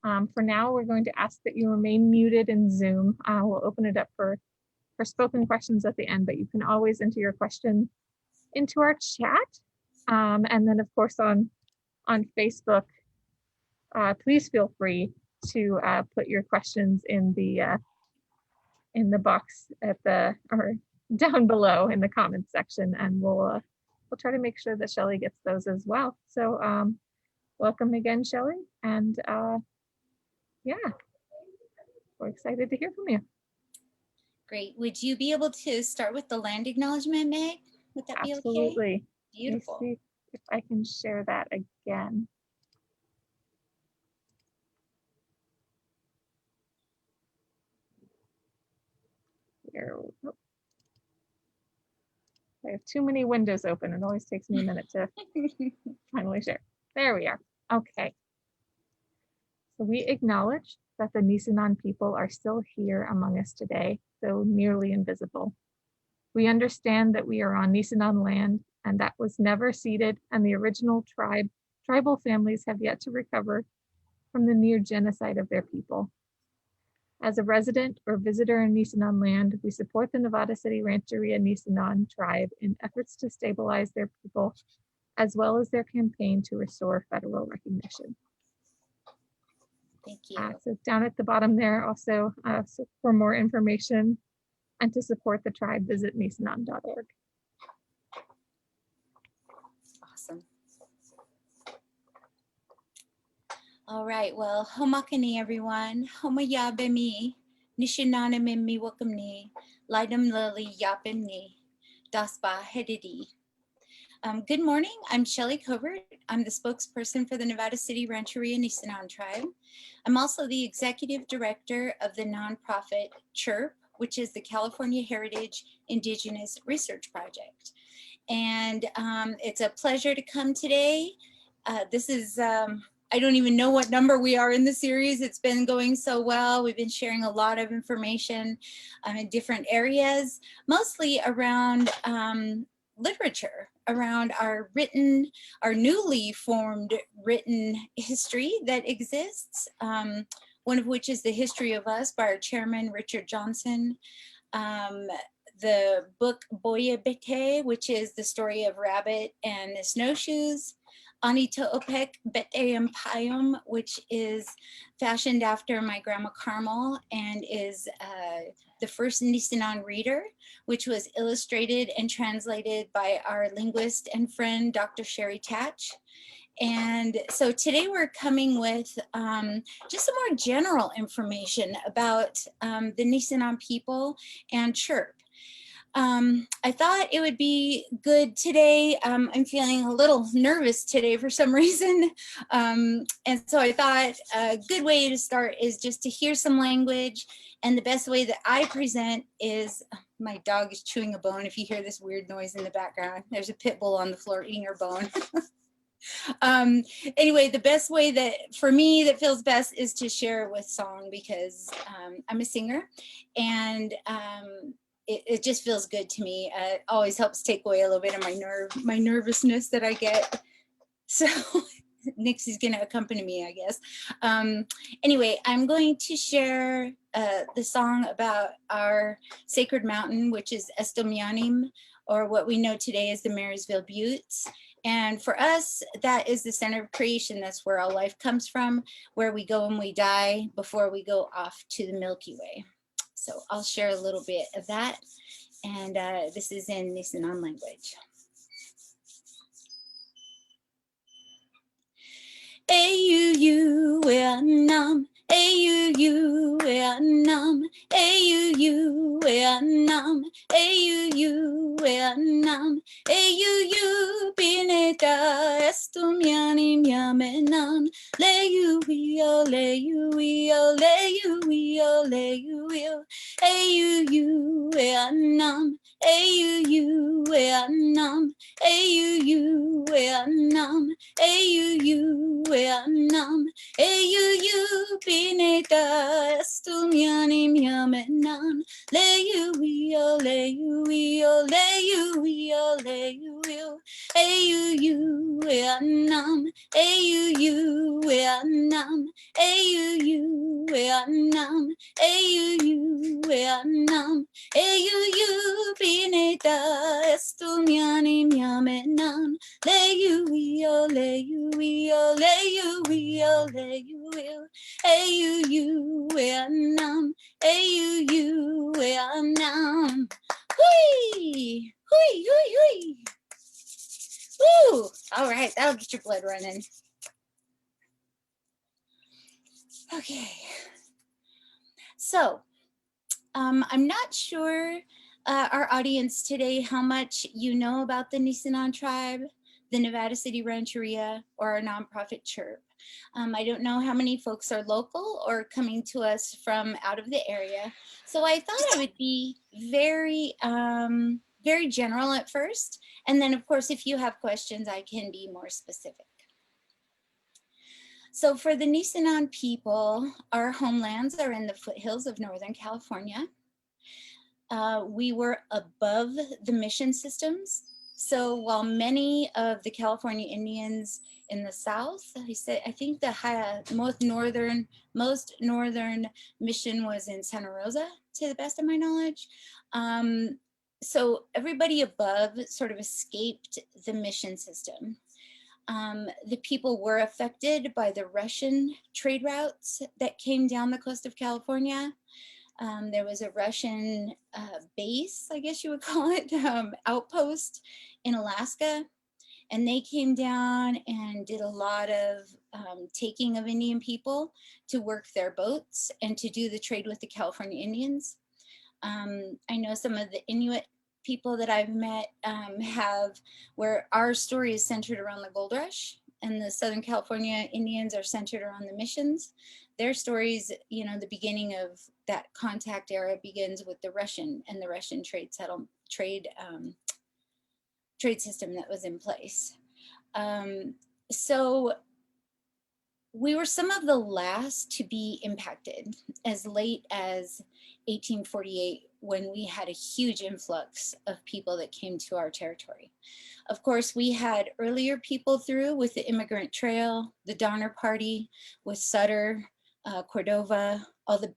For now, we're going to ask that you remain muted in Zoom. We'll open it up for spoken questions at the end, but you can always enter your question into our chat. And then, of course, on Facebook, please feel free to put your questions in the box or down below in the comments section, and we'll try to make sure that Shelley gets those as well. So welcome again, Shelley, and yeah, we're excited to hear from you. Great. Would you be able to start with the land acknowledgement, Meg? Would that be okay? Absolutely. Beautiful. Let me see if I can share that again. Here, oh. I have too many windows open. It always takes me a minute to finally share. There we are. Okay. So we acknowledge that the Nisenan people are still here among us today, though nearly invisible. We understand that we are on Nisenan land and that was never ceded, and the original tribal families have yet to recover from the near genocide of their people. As a resident or visitor in Nisenan land, we support the Nevada City Rancheria Nisenan tribe in efforts to stabilize their people, as well as their campaign to restore federal recognition. Thank you. So down at the bottom there also, so for more information and to support the tribe, visit nisenan.org. Awesome. All right, well, homakani everyone. Homayabemi, nishinanamimi wakamni, lidam lili yapimni, dasba hedidi. Good morning, I'm Shelley Covert. I'm the spokesperson for the Nevada City Rancheria Nisenan tribe. I'm also the executive director of the nonprofit CHIRP, which is the California Heritage Indigenous Research Project. And it's a pleasure to come today. This is, I don't even know what number we are in the series. It's been going so well. We've been sharing a lot of information in different areas, mostly around literature, around our newly formed written history that exists, one of which is The History of Us by our chairman, Richard Johnson. The book Boya Bete, which is the story of Rabbit and the Snowshoes. Anita Opek Bete Payum, which is fashioned after my grandma Carmel and is the first Nisenan reader, which was illustrated and translated by our linguist and friend, Dr. Sherry Tatch. And so today we're coming with just some more general information about the Nisenan people and CHIRP. I thought it would be good today. I'm feeling a little nervous today for some reason. And so I thought a good way to start is just to hear some language. And the best way that I present is, my dog is chewing a bone. If you hear this weird noise in the background, there's a pit bull on the floor eating her bone. Anyway, the best way that for me that feels best is to share it with song, because I'm a singer, and it just feels good to me. It always helps take away a little bit of my nervousness that I get. So Nixie's gonna accompany me, I guess. Anyway, I'm going to share the song about our sacred mountain, which is Estomyanim, or what we know today as the Marysville Buttes. And for us, that is the center of creation. That's where all life comes from, where we go when we die before we go off to the Milky Way. So I'll share a little bit of that. And this is in Nisenan language. Eyuyu-enam, eyuyu-enam, eyuyu-enam, eyuyu-enam, eyuyu-bineta estumyanim yamenan, leyuio, leyuio, leyuio, leyuio, eyuyu-enam, eyuyu-enam, eyuyu-enam, eyuyu-enam, eyuyu-bineta estumyanim yamenan, leyuio, leyuio, leyuio, leyuio, eyuyu-enam, eyuyu-enam, eyuyu-enam, nam, nam, bineta, estumiani miamenan, leyuio, nam, nam. Hui, hui, hui, hui. Woo! All right, that'll get your blood running. Okay. So, I'm not sure, our audience today, how much you know about the Nisenan tribe, the Nevada City Rancheria, or our nonprofit CHIRP. I don't know how many folks are local or coming to us from out of the area. So I thought I would be very, very general at first. And then of course, if you have questions, I can be more specific. So for the Nisenan people, our homelands are in the foothills of Northern California. We were above the mission systems. So while many of the California Indians in the South, I think the most northern mission was in Santa Rosa, to the best of my knowledge. So everybody above sort of escaped the mission system. The people were affected by the Russian trade routes that came down the coast of California. There was a Russian base, I guess you would call it, outpost in Alaska. And they came down and did a lot of taking of Indian people to work their boats and to do the trade with the California Indians. I know some of the Inuit people that I've met where our story is centered around the gold rush, and the Southern California Indians are centered around the missions. Their stories, you know, the beginning of that contact era begins with the Russian and the Russian trade system that was in place. So we were some of the last to be impacted as late as 1848, when we had a huge influx of people that came to our territory. Of course, we had earlier people through with the Immigrant Trail, the Donner Party, with Sutter, Cordova, all the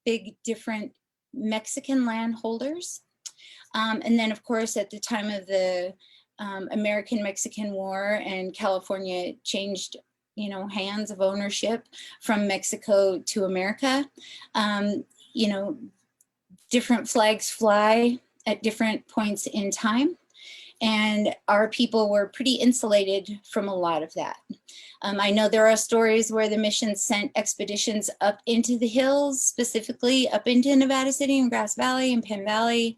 big different Mexican landholders. And then of course, at the time of the American-Mexican War and California changed, you know, hands of ownership from Mexico to America, you know, different flags fly at different points in time. And our people were pretty insulated from a lot of that. I know there are stories where the mission sent expeditions up into the hills, specifically up into Nevada City and Grass Valley and Penn Valley,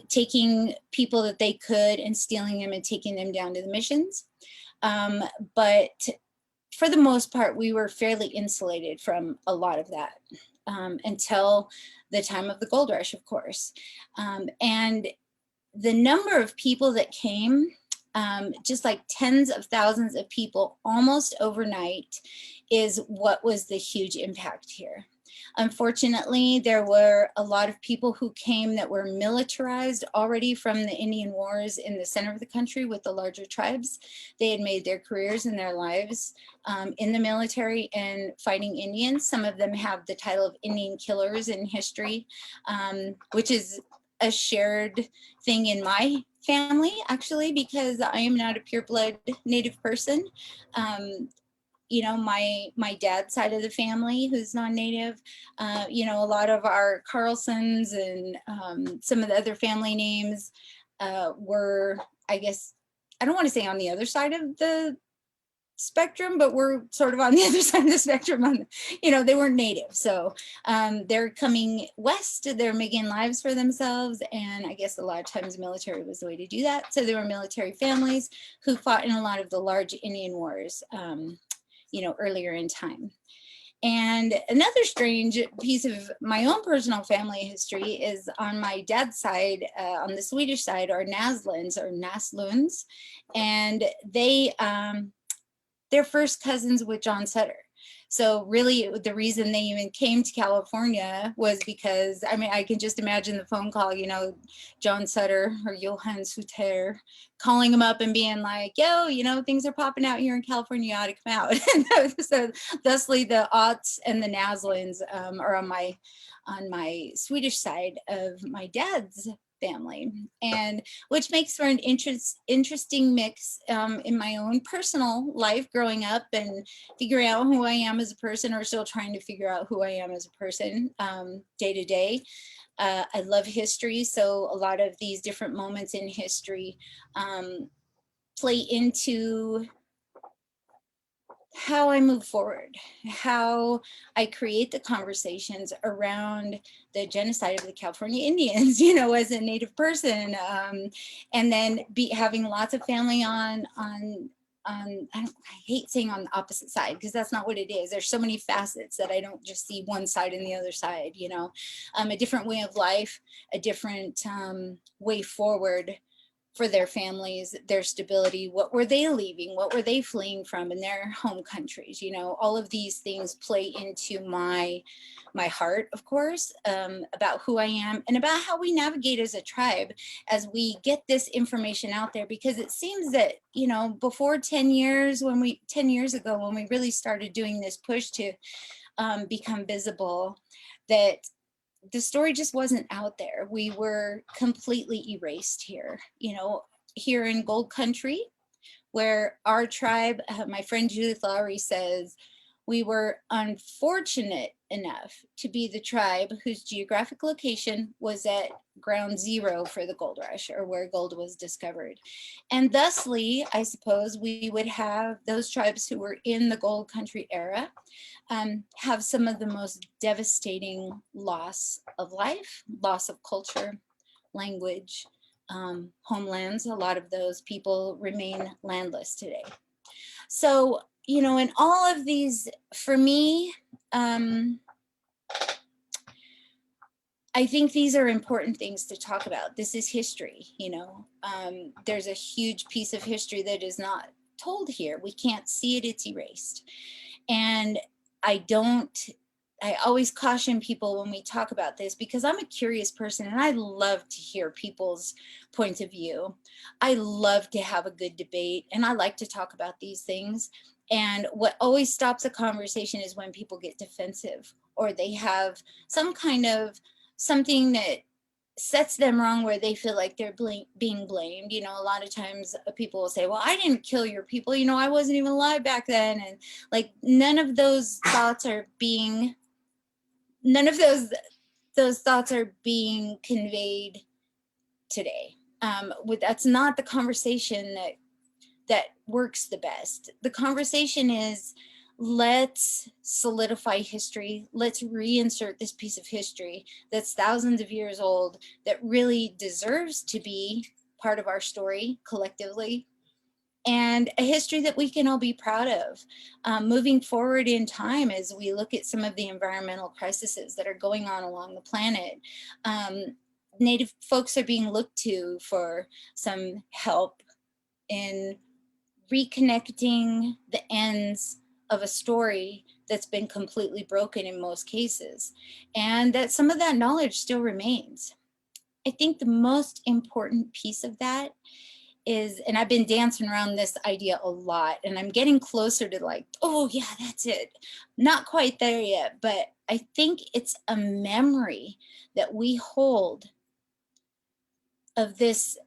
taking people that they could and stealing them and taking them down to the missions. But for the most part, we were fairly insulated from a lot of that until the time of the gold rush, of course. And the number of people that came, just like tens of thousands of people almost overnight, is what was the huge impact here. Unfortunately, there were a lot of people who came that were militarized already from the Indian Wars in the center of the country with the larger tribes. They had made their careers and their lives in the military and fighting Indians. Some of them have the title of Indian killers in history, which is a shared thing in my family, actually, because I am not a pure blood Native person. You know, my dad's side of the family, who's non-Native, you know, a lot of our Carlsons and some of the other family names were, I guess, I don't want to say on the other side of the spectrum, but we're sort of on the other side of the spectrum. On, you know, they weren't Native, so they're coming west. They're making lives for themselves, and I guess a lot of times military was the way to do that. So there were military families who fought in a lot of the large Indian wars, you know, earlier in time. And another strange piece of my own personal family history is on my dad's side, on the Swedish side, are Naslunds or Nasluns, and they they're first cousins with John Sutter. So really the reason they even came to California was because, I mean, I can just imagine the phone call, you know, John Sutter or Johann Sutter calling him up and being like, yo, you know, things are popping out here in California, you ought to come out. So thusly the Otts and the Naslins are on my Swedish side of my dad's family, and which makes for an interesting mix in my own personal life growing up and figuring out who I am as a person, or still trying to figure out who I am as a person day to day. I love history, so a lot of these different moments in history play into how I move forward, how I create the conversations around the genocide of the California Indians, you know, as a Native person, and then having lots of family on I hate saying on the opposite side, because that's not what it is. There's so many facets that I don't just see one side and the other side, you know, a different way of life, a different way forward for their families, their stability. What were they leaving? What were they fleeing from in their home countries? You know, all of these things play into my heart, of course, about who I am and about how we navigate as a tribe as we get this information out there. Because it seems that, you know, before 10 years ago, when we really started doing this push to become visible, that the story just wasn't out there. We were completely erased here, you know, here in Gold Country, where our tribe, my friend Judith Lowry says, we were unfortunate enough to be the tribe whose geographic location was at ground zero for the gold rush, or where gold was discovered. And thusly, I suppose we would have those tribes who were in the Gold Country era have some of the most devastating loss of life, loss of culture, language, homelands. A lot of those people remain landless today. So, you know, in all of these, for me, I think these are important things to talk about. This is history, you know. There's a huge piece of history that is not told here. We can't see it, it's erased. And I always caution people when we talk about this, because I'm a curious person and I love to hear people's points of view. I love to have a good debate and I like to talk about these things. And what always stops a conversation is when people get defensive, or they have some kind of something that sets them wrong, where they feel like they're being blamed. You know, a lot of times people will say, well, I didn't kill your people, you know, I wasn't even alive back then. And like, none of those thoughts are being conveyed today. That's not the conversation that works the best. The conversation is, let's solidify history. Let's reinsert this piece of history that's thousands of years old, that really deserves to be part of our story collectively, and a history that we can all be proud of. Moving forward in time, as we look at some of the environmental crises that are going on along the planet, Native folks are being looked to for some help in reconnecting the ends of a story that's been completely broken in most cases, and that some of that knowledge still remains. I think the most important piece of that is, and I've been dancing around this idea a lot, and I'm getting closer to like, oh yeah, that's it. Not quite there yet, but I think it's a memory that we hold of this,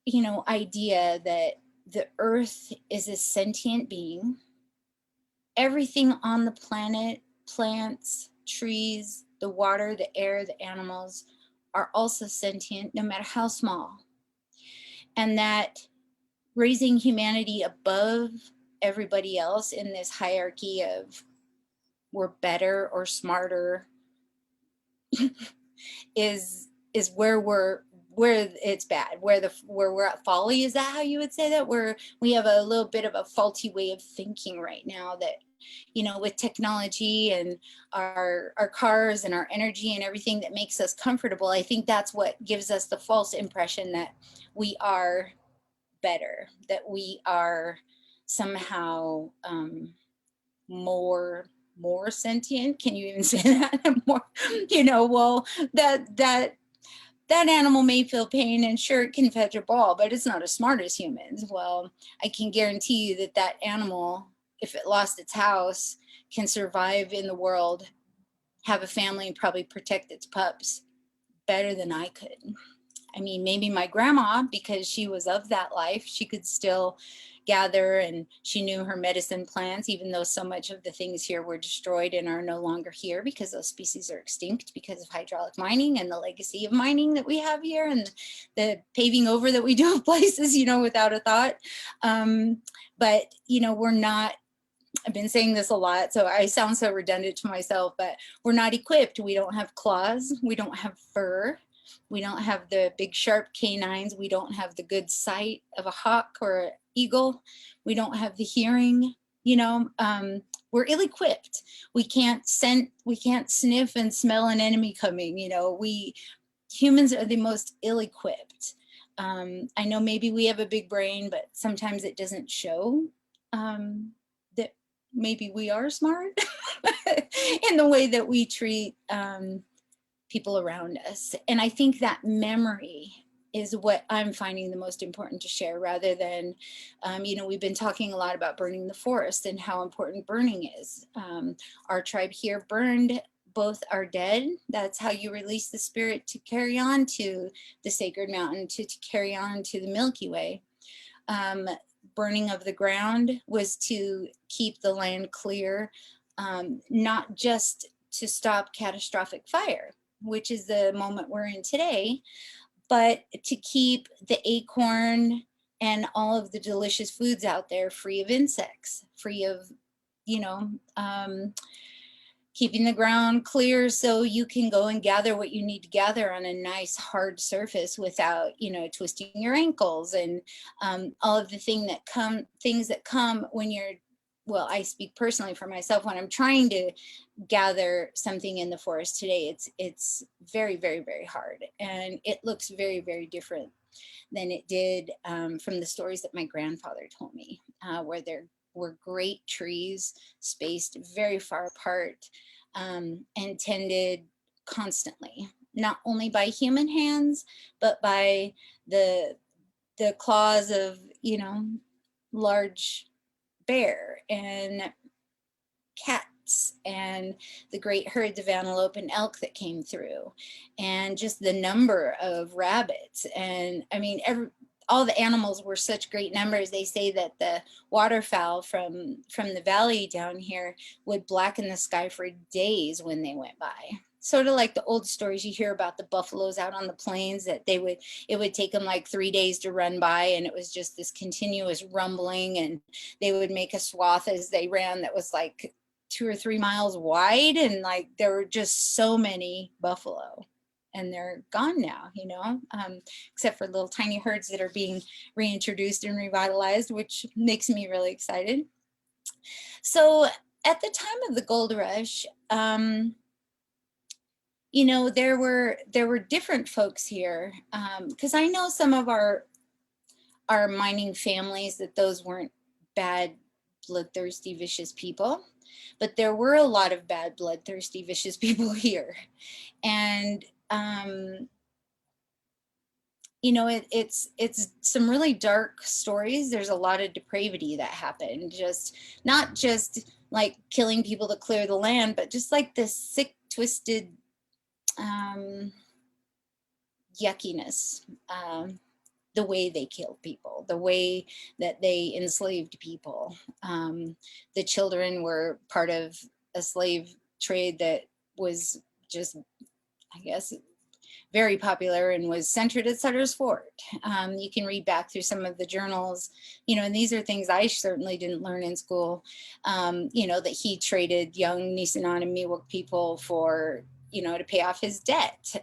you know, idea that the earth is a sentient being. Everything on the planet, plants, trees, the water, the air, the animals, are also sentient, no matter how small. And that raising humanity above everybody else in this hierarchy of we're better or smarter is where it's bad, where we're at folly. Is that how you would say that? Where we have a little bit of a faulty way of thinking right now, that, you know, with technology and our cars and our energy and everything that makes us comfortable, I think that's what gives us the false impression that we are better, that we are somehow more sentient. Can you even say that? More, you know, well, that animal may feel pain, and sure, it can fetch a ball, but it's not as smart as humans. Well, I can guarantee you that that animal, if it lost its house, can survive in the world, have a family, and probably protect its pups better than I could. I mean, maybe my grandma, because she was of that life, she could still gather, and she knew her medicine plants, even though so much of the things here were destroyed and are no longer here because those species are extinct because of hydraulic mining and the legacy of mining that we have here, and the paving over that we do of places, you know, without a thought. But, you know, we're not, I've been saying this a lot, so I sound so redundant to myself, but we're not equipped. We don't have claws. We don't have fur. We don't have the big sharp canines. We don't have the good sight of a hawk or an eagle. We don't have the hearing, you know. We're ill-equipped. We can't sniff and smell an enemy coming, you know. Humans are the most ill-equipped. I know maybe we have a big brain, but sometimes it doesn't show that maybe we are smart in the way that we treat people around us. And I think that memory is what I'm finding the most important to share, rather than, you know, we've been talking a lot about burning the forest and how important burning is. Our tribe here burned both our dead. That's how you release the spirit to carry on to the sacred mountain, to carry on to the Milky Way. Burning of the ground was to keep the land clear, not just to stop catastrophic fire, which is the moment we're in today, but to keep the acorn and all of the delicious foods out there free of insects, free of, you know, keeping the ground clear so you can go and gather what you need to gather on a nice hard surface without, you know, twisting your ankles, and all of the things that come when you're, well, I speak personally for myself, when I'm trying to gather something in the forest today, it's very, very, very hard, and it looks very, very different than it did from the stories that my grandfather told me, where there were great trees spaced very far apart, and tended constantly, not only by human hands, but by the claws of, you know, large bear and cats and the great herds of antelope and elk that came through, and just the number of rabbits. And I mean, all the animals were such great numbers. They say that the waterfowl from the valley down here would blacken the sky for days when they went by. Sort of like the old stories you hear about the buffaloes out on the plains, that it would take them like 3 days to run by, and it was just this continuous rumbling, and they would make a swath as they ran that was like 2 or 3 miles wide, and like there were just so many buffalo. And they're gone now, you know, except for little tiny herds that are being reintroduced and revitalized, which makes me really excited. So at the time of the gold rush, you know, there were different folks here, because I know some of our mining families, that those weren't bad, bloodthirsty, vicious people, but there were a lot of bad, bloodthirsty, vicious people here. And you know, it's some really dark stories. There's a lot of depravity that happened, just not just like killing people to clear the land, but just like this sick, twisted yuckiness, the way they killed people, the way that they enslaved people. The children were part of a slave trade that was just, I guess, very popular and was centered at Sutter's Fort. You can read back through some of the journals, you know, and these are things I certainly didn't learn in school, you know, that he traded young Nisenan and Miwok people for you know, to pay off his debt.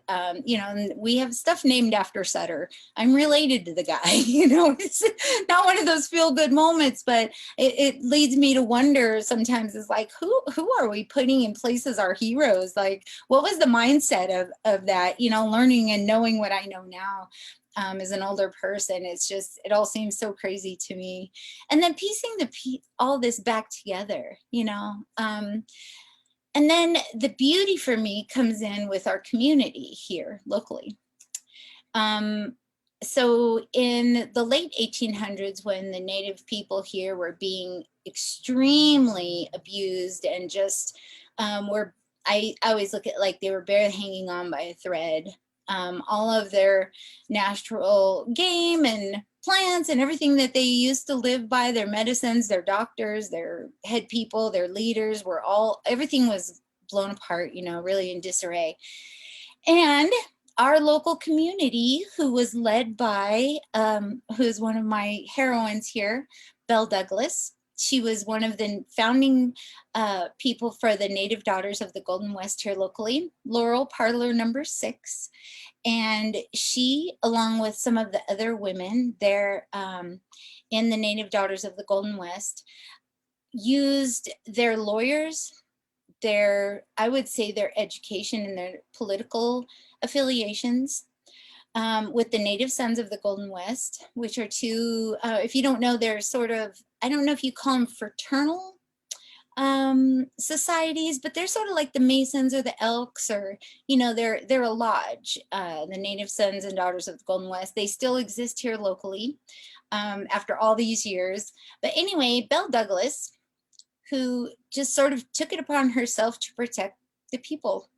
You know, and we have stuff named after Sutter. I'm related to the guy, you know, it's not one of those feel good moments, but it leads me to wonder sometimes, is like, who are we putting in place as our heroes? Like, what was the mindset of that, you know, learning and knowing what I know now as an older person? It's just, it all seems so crazy to me. And then piecing all this back together, you know, and then the beauty for me comes in with our community here locally. So in the late 1800s, when the native people here were being extremely abused and just I always look at like they were barely hanging on by a thread. All of their natural game and plants and everything that they used to live by, their medicines, their doctors, their head people, their leaders, were all, everything was blown apart, you know, really in disarray. And our local community, who was led by, who's one of my heroines here, Belle Douglas. She was one of the founding people for the Native Daughters of the Golden West here locally, Laurel Parlor number 6. And she, along with some of the other women there in the Native Daughters of the Golden West, used their lawyers, I would say their education and their political affiliations with the Native Sons of the Golden West, which are two, if you don't know, they're sort of, I don't know if you call them fraternal societies, but they're sort of like the Masons or the Elks, or, you know, they're a lodge, the Native Sons and Daughters of the Golden West. They still exist here locally after all these years. But anyway, Belle Douglas, who just sort of took it upon herself to protect the people.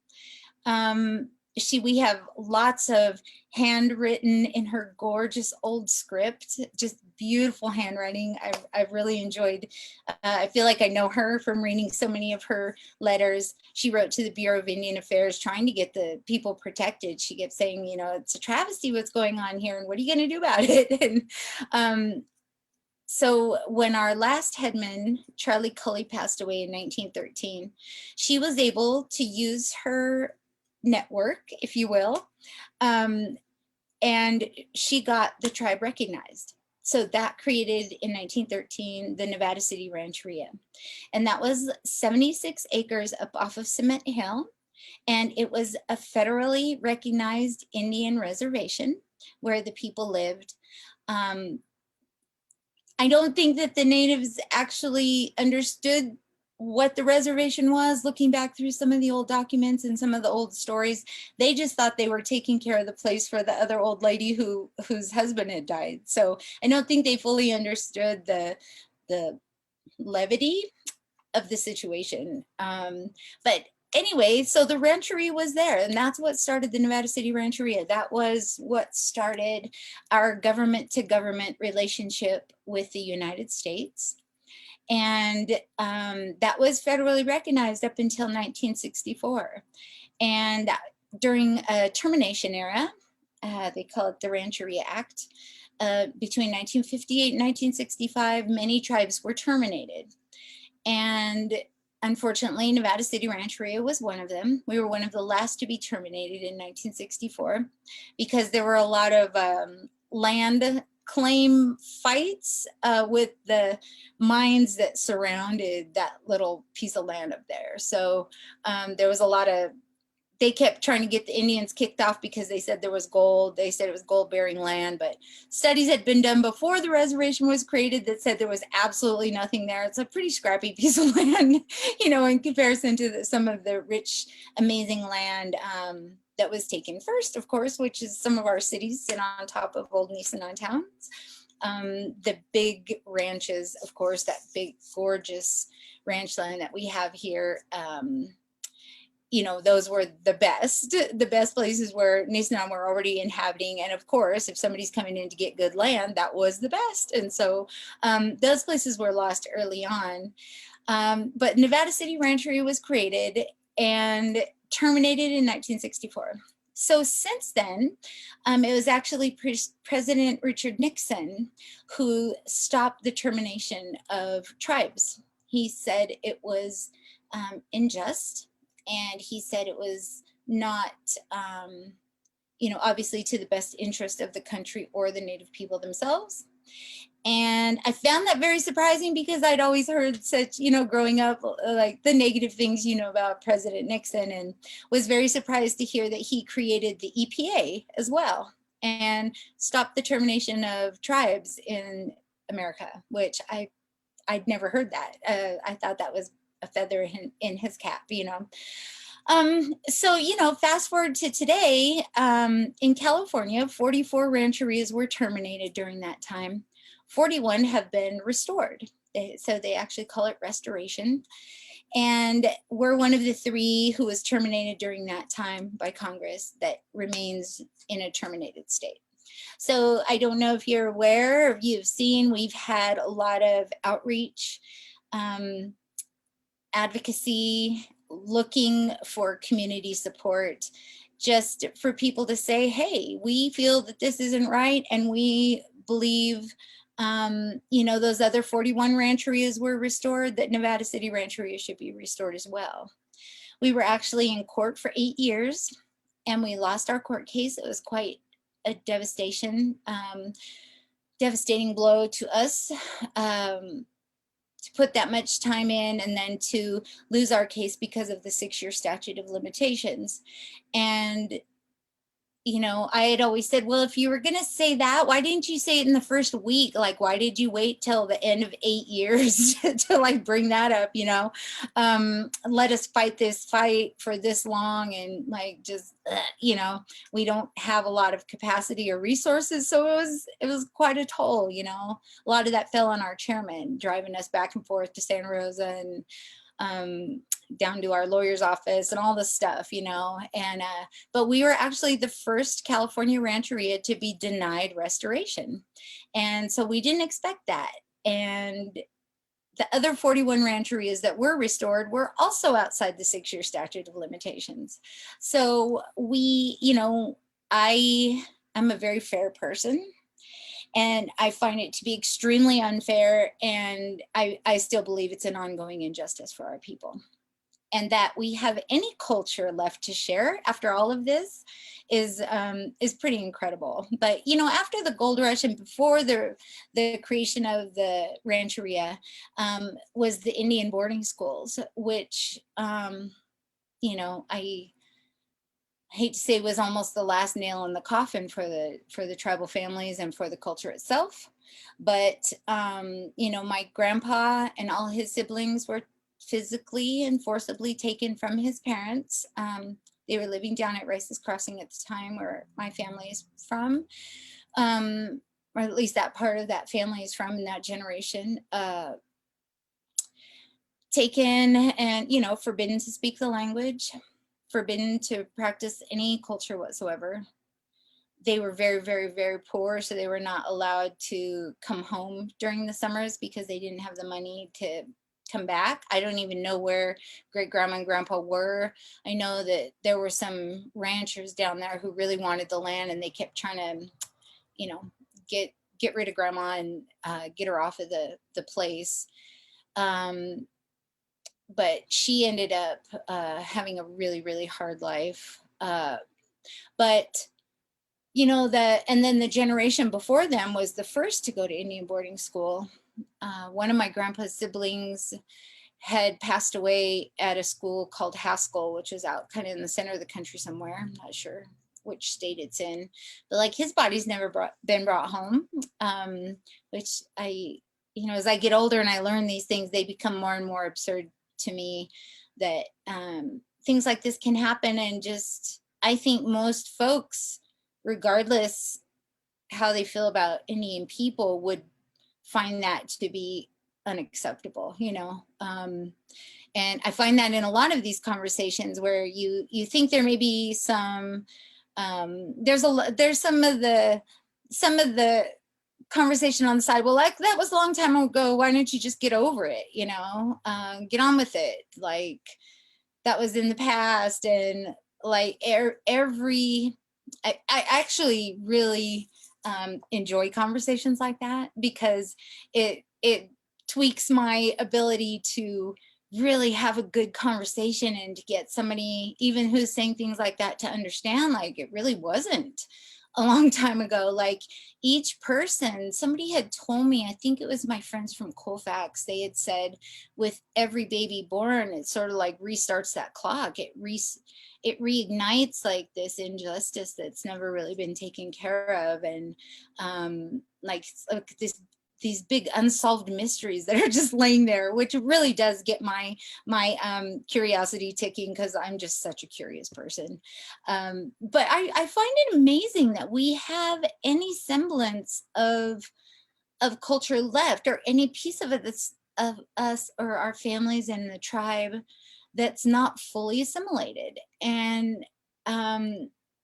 We have lots of handwritten in her gorgeous old script, just beautiful handwriting. I've really enjoyed, I feel like I know her from reading so many of her letters. She wrote to the Bureau of Indian Affairs trying to get the people protected. She kept saying, you know, it's a travesty what's going on here, and what are you going to do about it? And so when our last headman, Charlie Cully, passed away in 1913, she was able to use her network, if you will, and she got the tribe recognized. So that created in 1913 the Nevada City Rancheria. And that was 76 acres up off of Cement Hill. And it was a federally recognized Indian reservation where the people lived. I don't think that the natives actually understood what the reservation was. Looking back through some of the old documents and some of the old stories, they just thought they were taking care of the place for the other old lady whose husband had died. So I don't think they fully understood the levity of the situation. But anyway, so the Rancheria was there, and that's what started the Nevada City Rancheria. That was what started our government to government relationship with the United States. And that was federally recognized up until 1964. And during a termination era, they call it the Rancheria Act, between 1958 and 1965, many tribes were terminated. And unfortunately, Nevada City Rancheria was one of them. We were one of the last to be terminated in 1964 because there were a lot of land claim fights with the mines that surrounded that little piece of land up there. So there was a lot of, they kept trying to get the Indians kicked off because they said there was gold. They said it was gold bearing land, but studies had been done before the reservation was created that said there was absolutely nothing there. It's a pretty scrappy piece of land, you know, in comparison to some of the rich, amazing land that was taken first, of course, which is some of our cities sit on top of old Nisenan towns. The big ranches, of course, that big, gorgeous ranch land that we have here, you know, those were the best places where Nisenan were already inhabiting. And of course, if somebody's coming in to get good land, that was the best. And so those places were lost early on. But Nevada City Rancheria was created and terminated in 1964. So since then, it was actually President Richard Nixon who stopped the termination of tribes. He said it was unjust. And he said it was not, you know, obviously to the best interest of the country or the Native people themselves. And I found that very surprising because I'd always heard such, you know, growing up, like the negative things, you know, about President Nixon, and was very surprised to hear that he created the EPA as well and stopped the termination of tribes in America, which I'd never heard that. I thought that was a feather in his cap, you know. So, you know, fast forward to today, in California, 44 rancherias were terminated during that time. 41 have been restored. So they actually call it restoration. And we're one of the 3 who was terminated during that time by Congress that remains in a terminated state. So I don't know if you're aware, or if you've seen, we've had a lot of outreach, advocacy, looking for community support, just for people to say, hey, we feel that this isn't right, and we believe, you know, those other 41 rancherias were restored, that Nevada City Rancheria should be restored as well. We were actually in court for 8 years, and we lost our court case. It was quite a devastating blow to us. To put that much time in and then to lose our case because of the 6-year statute of limitations. And, you know, I had always said, well, if you were going to say that, why didn't you say it in the first week? Like, why did you wait till the end of 8 years to like bring that up, you know? Let us fight this fight for this long, and like, just, you know, we don't have a lot of capacity or resources. So it was quite a toll, you know. A lot of that fell on our chairman, driving us back and forth to Santa Rosa and down to our lawyer's office and all this stuff, you know. And but we were actually the first California rancheria to be denied restoration, and so we didn't expect that. And the other 41 rancherias that were restored were also outside the 6-year statute of limitations. So we, you know, I'm a very fair person, and I find it to be extremely unfair, and I still believe it's an ongoing injustice for our people. And that we have any culture left to share after all of this is pretty incredible. But, you know, after the gold rush and before the creation of the rancheria, was the Indian boarding schools, which, you know, I hate to say was almost the last nail in the coffin for the tribal families and for the culture itself. But, you know, my grandpa and all his siblings were physically and forcibly taken from his parents. They were living down at Rice's Crossing at the time, where my family is from, or at least that part of that family is from, in that generation. Taken and, you know, forbidden to speak the language, forbidden to practice any culture whatsoever. They were very, very, very poor, so they were not allowed to come home during the summers because they didn't have the money to come back. I don't even know where great grandma and grandpa were. I know that there were some ranchers down there who really wanted the land, and they kept trying to, you know, get rid of grandma and get her off of the place. But she ended up having a really, really hard life. But, you know, and then the generation before them was the first to go to Indian boarding school. One of my grandpa's siblings had passed away at a school called Haskell, which is out kind of in the center of the country somewhere. I'm not sure which state it's in, but like his body's never been brought home, which you know, as I get older and I learn these things, they become more and more absurd to me, that things like this can happen. And just, I think most folks, regardless how they feel about Indian people, would find that to be unacceptable, you know. And I find that in a lot of these conversations where you think there may be some, there's some of the conversation on the side, well, like, that was a long time ago, why don't you just get over it, you know, get on with it, like that was in the past. And like I actually really enjoy conversations like that, because it tweaks my ability to really have a good conversation and to get somebody even who's saying things like that to understand, like, it really wasn't a long time ago. Like, each person, somebody had told me, I think it was my friends from Colfax, they had said with every baby born, it sort of like restarts that clock. It reignites like this injustice that's never really been taken care of. And like these big unsolved mysteries that are just laying there, which really does get my curiosity ticking, because I'm just such a curious person. But I find it amazing that we have any semblance of culture left, or any piece of it that's of us or our families in the tribe that's not fully assimilated. And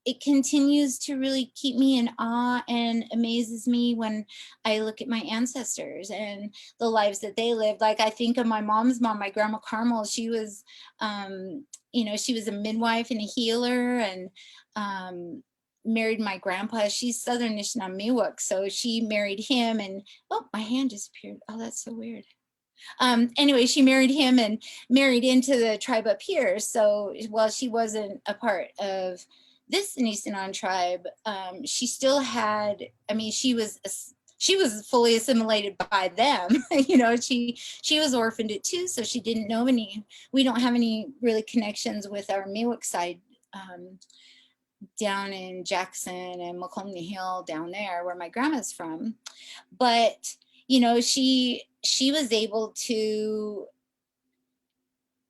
it continues to really keep me in awe and amazes me when I look at my ancestors and the lives that they lived. Like, I think of my mom's mom, my grandma Carmel. She was, you know, she was a midwife and a healer, and married my grandpa. She's Southern Nisenan Miwok, so she married him, and oh, my hand disappeared. Oh, that's so weird. Anyway, she married him and married into the tribe up here. So while she wasn't a part of this Nisenan tribe, she still had, I mean, she was fully assimilated by them. You know, she was orphaned at 2, so she didn't know any, we don't have any really connections with our Miwok side, down in Jackson and Macomb Hill down there where my grandma's from. But, you know, she was able to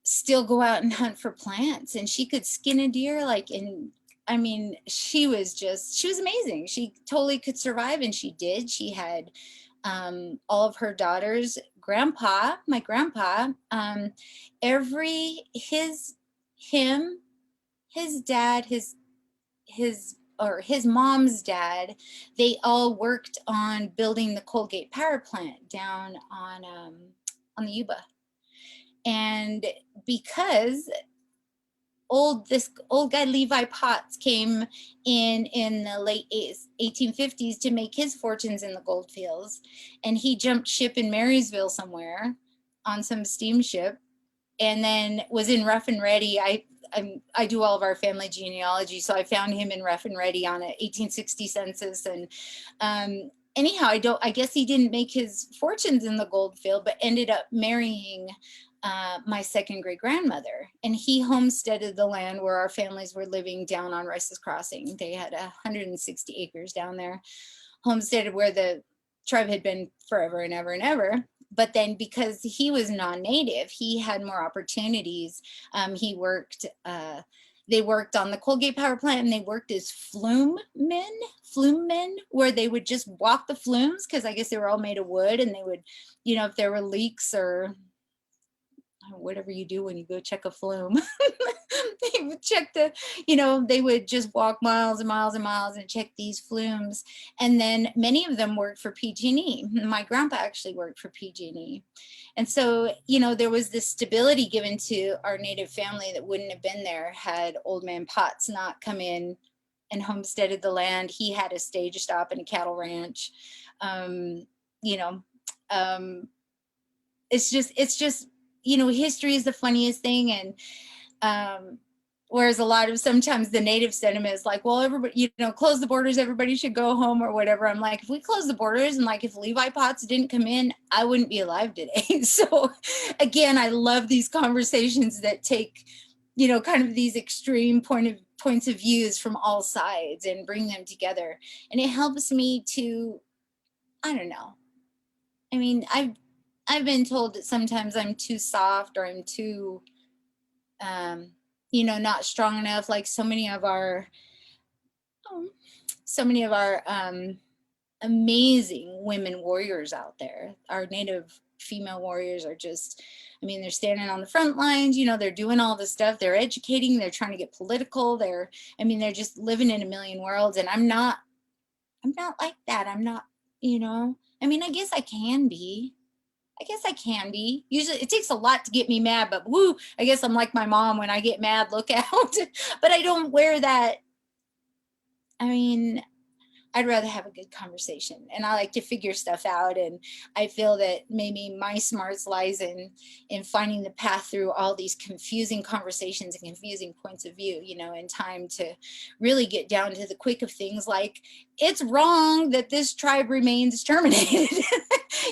still go out and hunt for plants, and she could skin a deer, like, in, I mean, she was amazing. She totally could survive, and she did. She had all of her daughters, my grandpa, his dad, his mom's dad, they all worked on building the Colgate power plant down on the Yuba. And because this old guy Levi Potts came in the late 1850s to make his fortunes in the gold fields, and he jumped ship in Marysville somewhere on some steamship, and then was in Rough and Ready. I do all of our family genealogy, so I found him in Rough and Ready on an 1860 census. And anyhow, I guess he didn't make his fortunes in the gold field, but ended up marrying my second great grandmother, and he homesteaded the land where our families were living down on Rice's Crossing. They had 160 acres down there, homesteaded where the tribe had been forever and ever and ever. But then because he was non-native, he had more opportunities. They worked on the Colgate power plant, and they worked as flume men, where they would just walk the flumes, because I guess they were all made of wood, and they would, you know, if there were leaks or whatever you do when you go check a flume, they would check they would just walk miles and miles and miles and check these flumes. And then many of them worked for PG&E. My grandpa actually worked for PG&E. And so, you know, there was this stability given to our native family that wouldn't have been there had Old Man Potts not come in and homesteaded the land. He had a stage stop and a cattle ranch. It's just, you know, history is the funniest thing. And whereas sometimes the native sentiment is like, well, everybody, you know, close the borders, everybody should go home or whatever. I'm like, if we close the borders, and like if Levi Potts didn't come in, I wouldn't be alive today. So again, I love these conversations that take, you know, kind of these extreme points of views from all sides and bring them together. And it helps me to, I don't know. I mean, I've been told that sometimes I'm too soft, or I'm too, you know, not strong enough. Like so many of our amazing women warriors out there, our native female warriors are just, I mean, they're standing on the front lines, you know, they're doing all this stuff, they're educating, they're trying to get political, they're just living in a million worlds. And I'm not like that. I'm not, you know, I mean, I guess I can be. Usually it takes a lot to get me mad, but woo, I guess I'm like my mom. When I get mad, look out. But I don't wear that. I mean, I'd rather have a good conversation, and I like to figure stuff out. And I feel that maybe my smarts lies in finding the path through all these confusing conversations and confusing points of view, you know, in time to really get down to the quick of things, like it's wrong that this tribe remains terminated.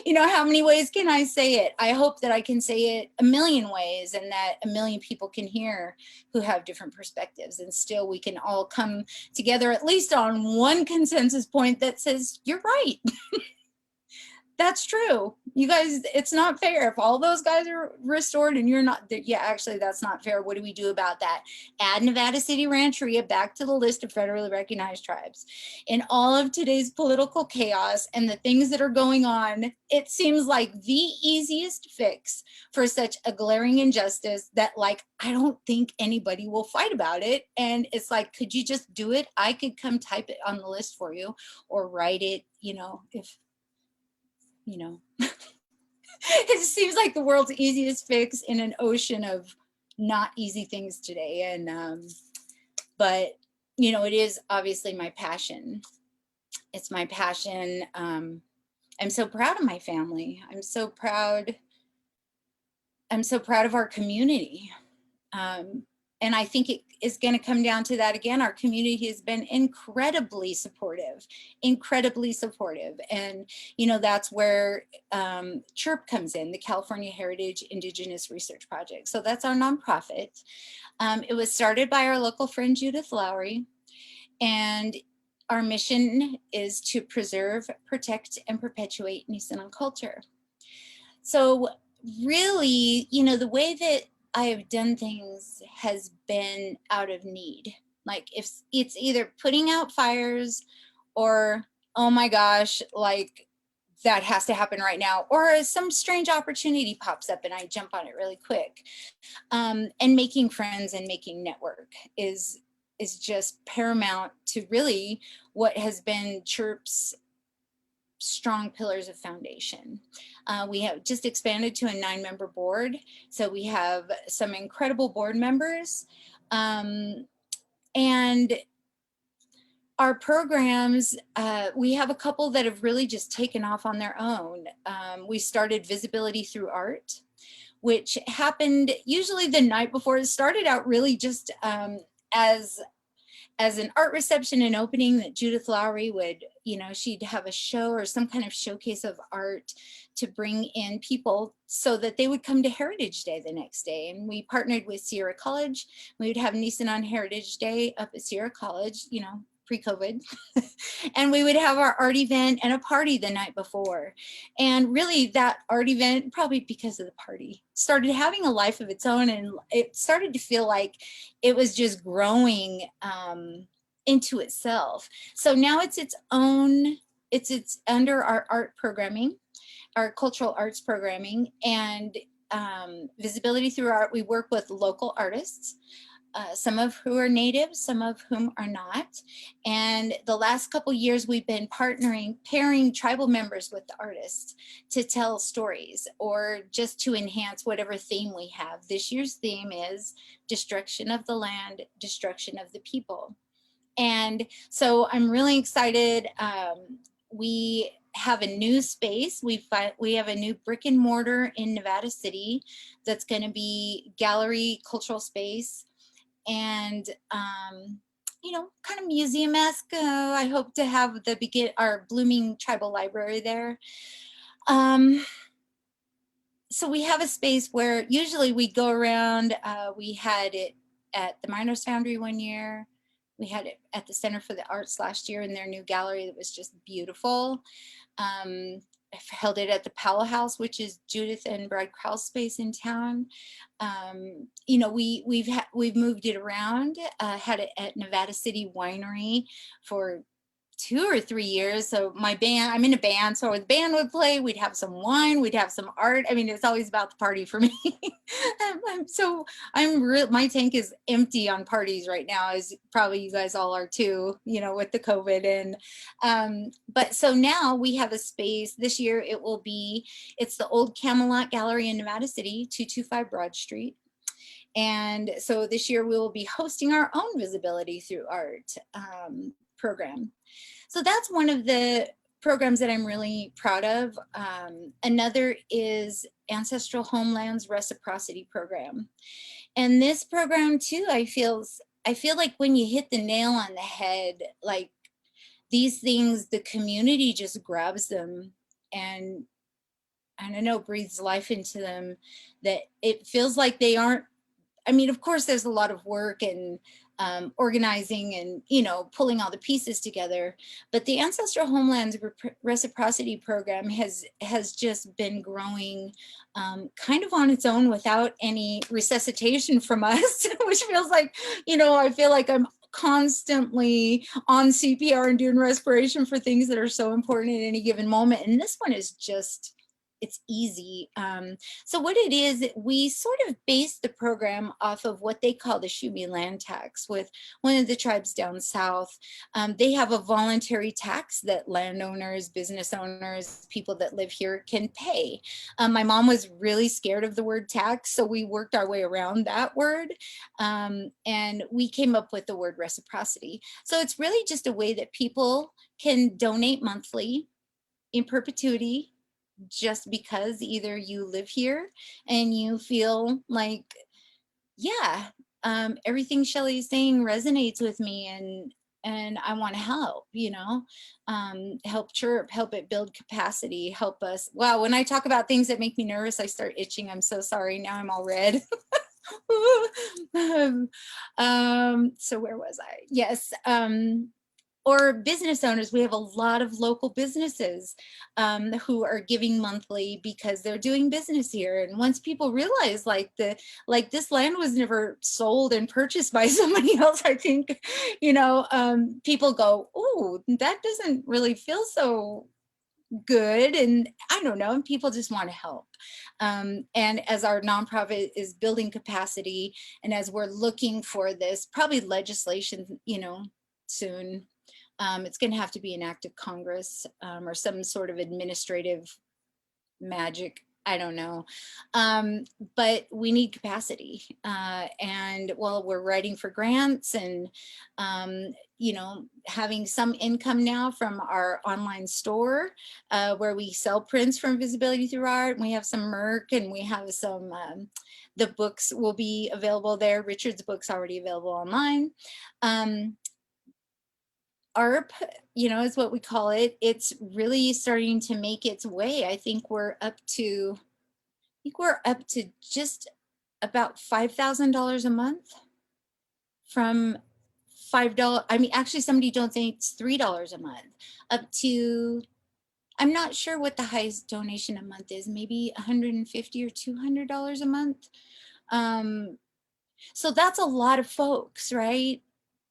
You know, how many ways can I say it? I hope that I can say it a million ways, and that a million people can hear who have different perspectives, and still we can all come together at least on one consensus point that says, you're right. That's true. You guys, it's not fair. If all those guys are restored and you're not, yeah, actually, that's not fair. What do we do about that? Add Nevada City Rancheria back to the list of federally recognized tribes. In all of today's political chaos and the things that are going on, it seems like the easiest fix for such a glaring injustice that, like, I don't think anybody will fight about it. And it's like, could you just do it? I could come type it on the list for you, or write it, you know, if, you know, it seems like the world's easiest fix in an ocean of not easy things today. And but you know, it is obviously my passion. It's my passion. I'm so proud of my family. I'm so proud of our community. And I think it is going to come down to that again. Our community has been incredibly supportive. And, you know, that's where CHIRP comes in, the California Heritage Indigenous Research Project. So that's our nonprofit. It was started by our local friend, Judith Lowry. And our mission is to preserve, protect, and perpetuate Nisenan culture. So really, you know, the way that I have done things has been out of need. Like, if it's either putting out fires, or, oh my gosh, like that has to happen right now, or some strange opportunity pops up and I jump on it really quick. And making friends and making network is just paramount to really what has been CHIRP's strong pillars of foundation. We have just expanded to a 9-member board. So we have some incredible board members. And our programs, we have a couple that have really just taken off on their own. We started Visibility Through Art, which happened usually the night before. It started out really just as an art reception and opening that Judith Lowry would, you know, she'd have a show or some kind of showcase of art to bring in people so that they would come to Heritage Day the next day. And we partnered with Sierra College. We would have Nisenan Heritage Day up at Sierra College, you know, pre-COVID. And we would have our art event and a party the night before. And really that art event, probably because of the party, started having a life of its own. And it started to feel like it was just growing into itself. So now it's its own, it's under our art programming, our cultural arts programming, and Visibility Through Art. We work with local artists, some of who are native, some of whom are not. And the last couple years we've been pairing tribal members with the artists to tell stories, or just to enhance whatever theme we have. This year's theme is destruction of the land, destruction of the people. And so I'm really excited. We have a new space. We have a new brick and mortar in Nevada City that's going to be gallery, cultural space, and you know, kind of museum-esque. I hope to have our blooming tribal library there. So we have a space where usually we go around. We had it at the Miners Foundry one year. We had it at the Center for the Arts last year in their new gallery that was just beautiful. I've held it at the Powell House, which is Judith and Brad Krauss space in town. You know, we've moved it around. Had it at Nevada City Winery for 2 or 3 years. So my band, I'm in a band, so the band would play, we'd have some wine, we'd have some art. I mean, it's always about the party for me. My tank is empty on parties right now, as probably you guys all are too, you know, with the COVID. And but so now we have a space. This year it's the old Camelot Gallery in Nevada City, 225 Broad Street. And so this year we will be hosting our own Visibility Through Art program. So that's one of the programs that I'm really proud of. Another is Ancestral Homelands Reciprocity program. And this program too, I feel like when you hit the nail on the head, like these things, the community just grabs them and I don't know, breathes life into them, that it feels like they aren't, I mean, of course, there's a lot of work and organizing and, you know, pulling all the pieces together. But the Ancestral Homelands Reciprocity program has just been growing kind of on its own without any resuscitation from us, which feels like, you know, I feel like I'm constantly on CPR and doing respiration for things that are so important at any given moment. And this one is just, it's easy. So what it is, we sort of base the program off of what they call the Shumi land tax with one of the tribes down south. They have a voluntary tax that landowners, business owners, people that live here can pay. My mom was really scared of the word tax, so we worked our way around that word. And we came up with the word reciprocity. So it's really just a way that people can donate monthly in perpetuity, just because either you live here and you feel like, yeah, everything Shelley's saying resonates with me and I want to help, you know, help CHIRP, help it build capacity, help us. Wow, when I talk about things that make me nervous, I start itching. I'm so sorry. Now I'm all red. So where was I? Yes. Or business owners, we have a lot of local businesses who are giving monthly because they're doing business here. And once people realize like this land was never sold and purchased by somebody else, I think, you know, people go, oh, that doesn't really feel so good. And I don't know, people just want to help. And as our nonprofit is building capacity and as we're looking for this, probably legislation, you know, soon, it's going to have to be an act of Congress or some sort of administrative magic. I don't know. But we need capacity. And well, we're writing for grants and, you know, having some income now from our online store where we sell prints from Visibility Through Art. We have some merch and we have some, the books will be available there. Richard's book's already available online. ARP, you know, is what we call it. It's really starting to make its way. I think we're up to just about $5,000 a month from $5. I mean, actually somebody donates $3 a month up to, I'm not sure what the highest donation a month is, maybe $150 or $200 a month. So that's a lot of folks, right?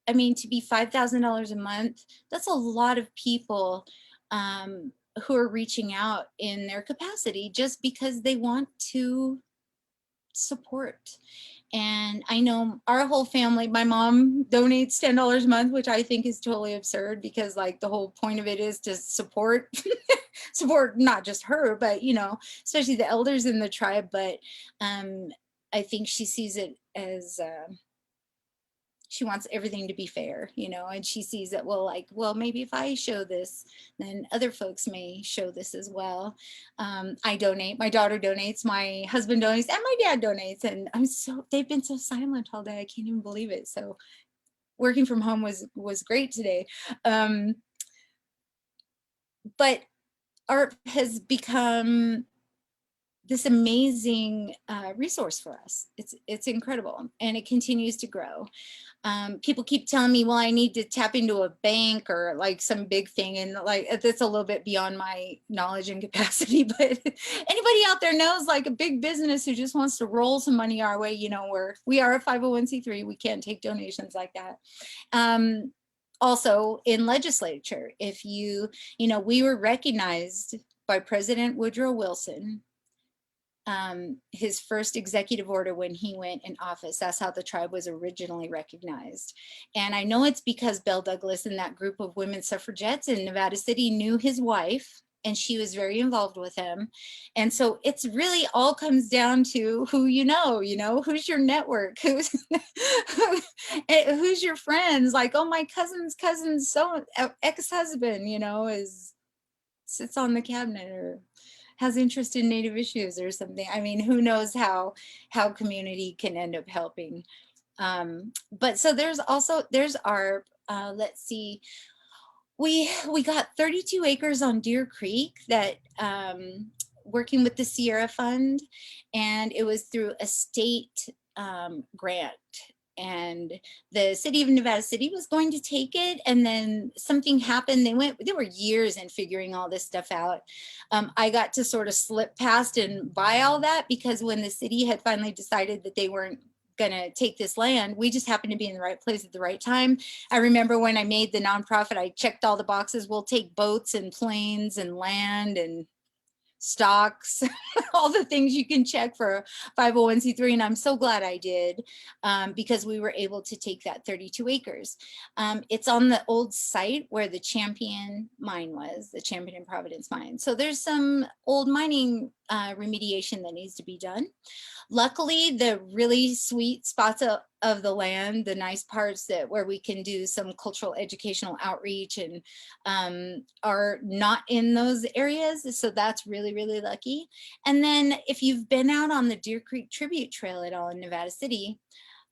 I mean, to be $5,000 a month, that's a lot of people who are reaching out in their capacity just because they want to support. And I know our whole family, my mom donates $10 a month, which I think is totally absurd because like the whole point of it is to support, support not just her, but, you know, especially the elders in the tribe. But I think she sees it as, she wants everything to be fair, you know, and she sees that, well, like, well, maybe if I show this, then other folks may show this as well. I donate, my daughter donates, my husband donates, and my dad donates. And they've been so silent all day. I can't even believe it. So working from home was great today. But ARP has become this amazing resource for us. It's incredible, and it continues to grow. People keep telling me, well, I need to tap into a bank or like some big thing. And like, that's a little bit beyond my knowledge and capacity, but anybody out there knows like a big business who just wants to roll some money our way, you know, we are a 501c3, we can't take donations like that. Also in legislature, if you know, we were recognized by President Woodrow Wilson, his first executive order when he went in office. That's how the tribe was originally recognized. And I know it's because Bell Douglas and that group of women suffragettes in Nevada City knew his wife, and she was very involved with him. And so it's really all comes down to who you know, who's your network, who's your friends. Like, oh, my cousin's so ex-husband, sits on the cabinet or has interest in Native issues or something. I mean, who knows how community can end up helping. But so there's ARP. Let's see. We got 32 acres on Deer Creek that working with the Sierra Fund, and it was through a state grant. And the city of Nevada City was going to take it, and then something happened. They were years in figuring all this stuff out. I got to sort of slip past and buy all that, because when the city had finally decided that they weren't going to take this land, we just happened to be in the right place at the right time. I remember when I made the nonprofit, I checked all the boxes. We'll take boats and planes and land and stocks, all the things you can check for a 501c3. And I'm so glad I did, because we were able to take that 32 acres. It's on the old site where the Champion mine was, the Champion and Providence mine. So there's some old mining remediation that needs to be done. Luckily, the really sweet spots of the land, the nice parts where we can do some cultural educational outreach and are not in those areas. So that's really, really lucky. And then if you've been out on the Deer Creek Tribute Trail at all in Nevada City,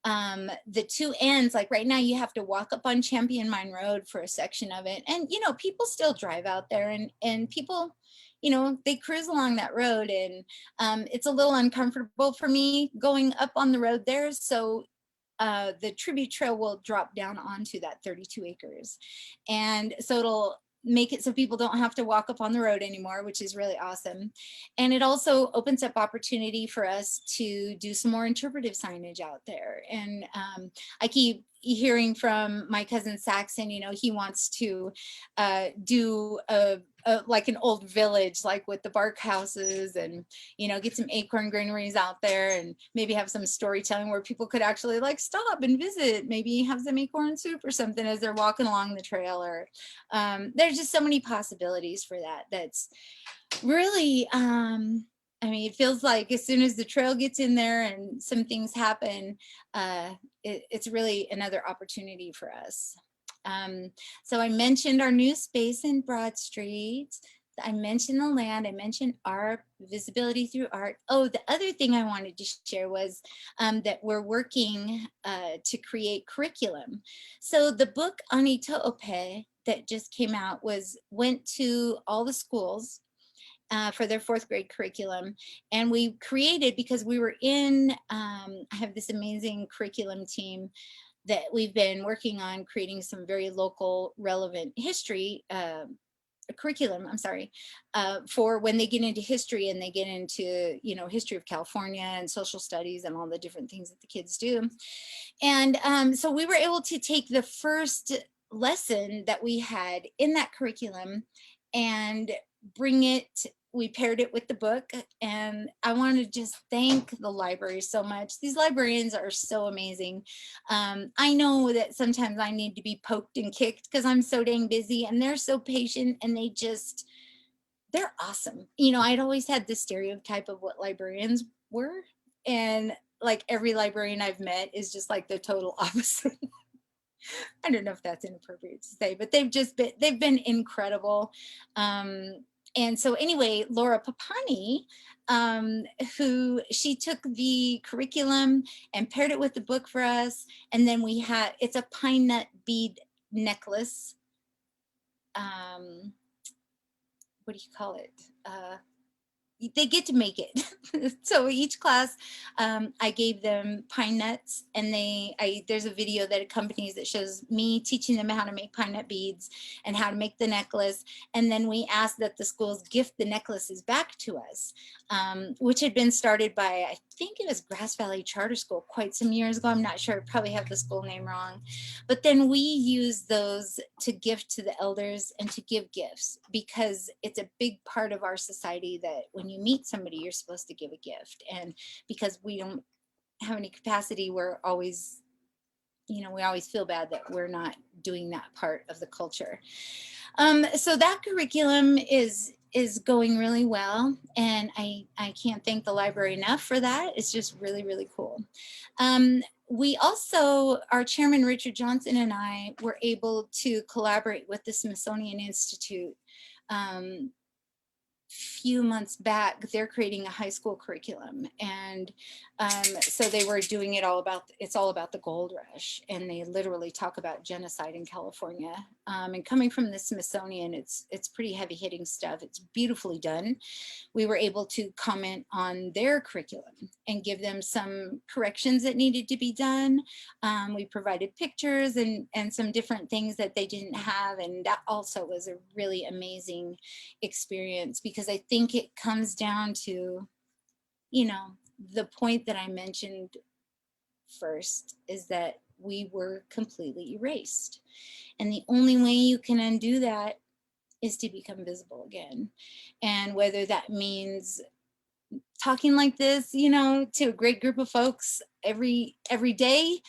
the two ends, like right now you have to walk up on Champion Mine Road for a section of it. And, people still drive out there, and people, they cruise along that road, and it's a little uncomfortable for me going up on the road there. So the tribute trail will drop down onto that 32 acres. And so it'll make it so people don't have to walk up on the road anymore, which is really awesome. And it also opens up opportunity for us to do some more interpretive signage out there. And I keep hearing from my cousin Saxon, he wants to do like an old village, like with the bark houses, and get some acorn granaries out there, and maybe have some storytelling where people could actually like stop and visit, maybe have some acorn soup or something as they're walking along the trail. Or there's just so many possibilities for that. That's really it feels like as soon as the trail gets in there and some things happen, it's really another opportunity for us. So I mentioned our new space in Broad Street. I mentioned the land. I mentioned art, visibility through art. Oh, the other thing I wanted to share was that we're working to create curriculum. So the book Anita Ope that just came out went to all the schools for their 4th grade curriculum. And we created, because we were I have this amazing curriculum team that we've been working on creating some very local relevant history curriculum, for when they get into history and they get into, history of California and social studies and all the different things that the kids do. And so we were able to take the first lesson that we had in that curriculum and bring it, we paired it with the book. And I want to just thank the library so much. These librarians are so amazing. I know that sometimes I need to be poked and kicked because I'm so dang busy, and they're so patient, and they're awesome. I'd always had this stereotype of what librarians were, and like every librarian I've met is just like the total opposite. I don't know if that's inappropriate to say, but they've been incredible. And so anyway, Laura Papani, who she took the curriculum and paired it with the book for us. And then it's a pine nut bead necklace. What do you call it? They get to make it. So each class, I gave them pine nuts, and there's a video that accompanies that shows me teaching them how to make pine nut beads and how to make the necklace. And then we asked that the schools gift the necklaces back to us, which had been started by, I think it was Grass Valley Charter School quite some years ago. I'm not sure, I probably have the school name wrong. But then we use those to gift to the elders and to give gifts, because it's a big part of our society that when you meet somebody, you're supposed to give a gift. And because we don't have any capacity, we're always, we always feel bad that we're not doing that part of the culture. So that curriculum is is going really well, and I can't thank the library enough for that. It's just really, really cool. We also, our chairman, Richard Johnson, and I were able to collaborate with the Smithsonian Institute. Few months back, they're creating a high school curriculum, and so they were doing it all about, it's all about the gold rush, and they literally talk about genocide in California. And coming from the Smithsonian, it's pretty heavy hitting stuff. It's beautifully done. We were able to comment on their curriculum and give them some corrections that needed to be done. We provided pictures and some different things that they didn't have, and that also was a really amazing experience, because I think it comes down to, you know, the point that I mentioned first, is that we were completely erased. And the only way you can undo that is to become visible again. And whether that means talking like this, you know, to a great group of folks every day,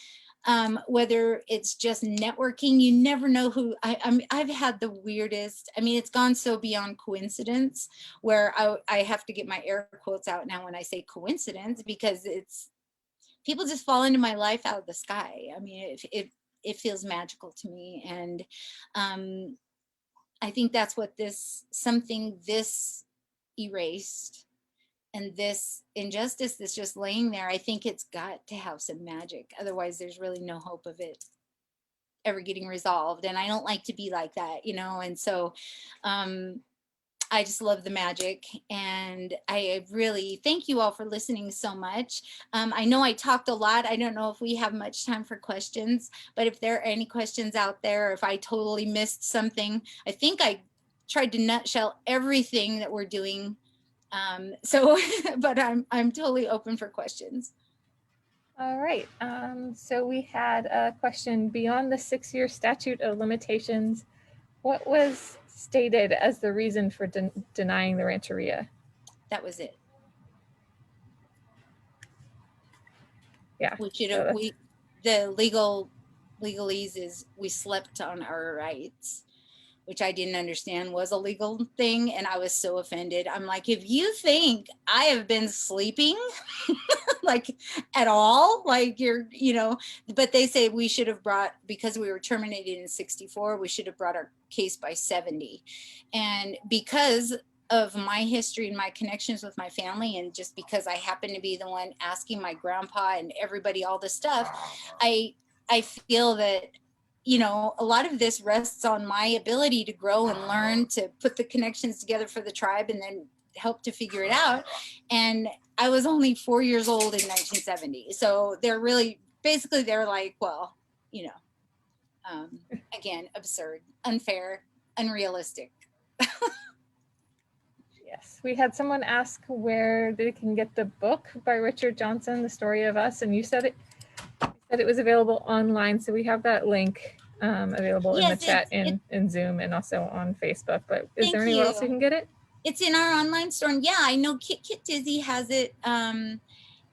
whether it's just networking, you never know who. I've had the weirdest, I mean, it's gone so beyond coincidence, where I have to get my air quotes out now when I say coincidence, because it's, people just fall into my life out of the sky. I mean, it feels magical to me. And I think that's what something this erased, and this injustice that's just laying there, I think it's got to have some magic. Otherwise, there's really no hope of it ever getting resolved. And I don't like to be like that, you know? And so I just love the magic. And I really thank you all for listening so much. I know I talked a lot. I don't know if we have much time for questions, but if there are any questions out there, if I totally missed something, I think I tried to nutshell everything that we're doing. But I'm totally open for questions. All right. So we had a question: beyond the 6-year statute of limitations, what was stated as the reason for denying the Rancheria? That was it. Yeah. The legalese is we slept on our rights, which I didn't understand was a legal thing. And I was so offended. I'm like, if you think I have been sleeping like at all, like you're, you know, but they say we should have brought, because we were terminated in 64, we should have brought our case by 70. And because of my history and my connections with my family, and just because I happen to be the one asking my grandpa and everybody all this stuff, I feel that, you know, a lot of this rests on my ability to grow and learn, to put the connections together for the tribe and then help to figure it out. And I was only 4 years old in 1970. So they're really, basically they're like, well, you know, again, absurd, unfair, unrealistic. Yes, we had someone ask where they can get the book by Richard Johnson, The Story of Us, and you said it was available online. So we have that link available in the chat in Zoom and also on Facebook. But is there anywhere else you can get it? It's in our online store. And yeah, I know Kit Dizzy has it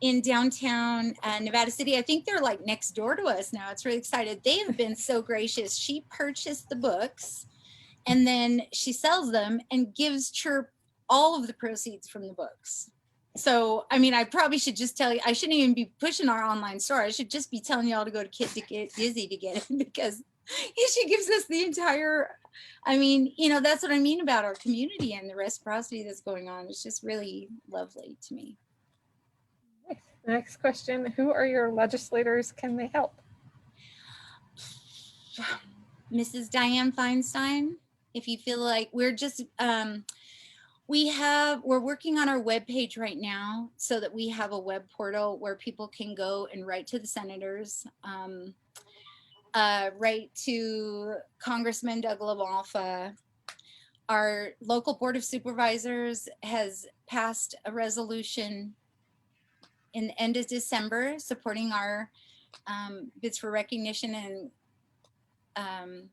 in downtown Nevada City. I think they're like next door to us now. It's really excited. They have been so gracious. She purchased the books and then she sells them and gives CHIRP all of the proceeds from the books. So, I mean, I probably should just tell you, I shouldn't even be pushing our online store. I should just be telling y'all to go to Kit Dizzy to get it, because she gives us the entire, I mean, you know, that's what I mean about our community and the reciprocity that's going on. It's just really lovely to me. Next question: who are your legislators? Can they help? Mrs. Diane Feinstein, if you feel like we're just, we're working on our webpage right now so that we have a web portal where people can go and write to the senators, write to Congressman Doug LaMalfa. Our local Board of Supervisors has passed a resolution in the end of December supporting our bids for recognition, and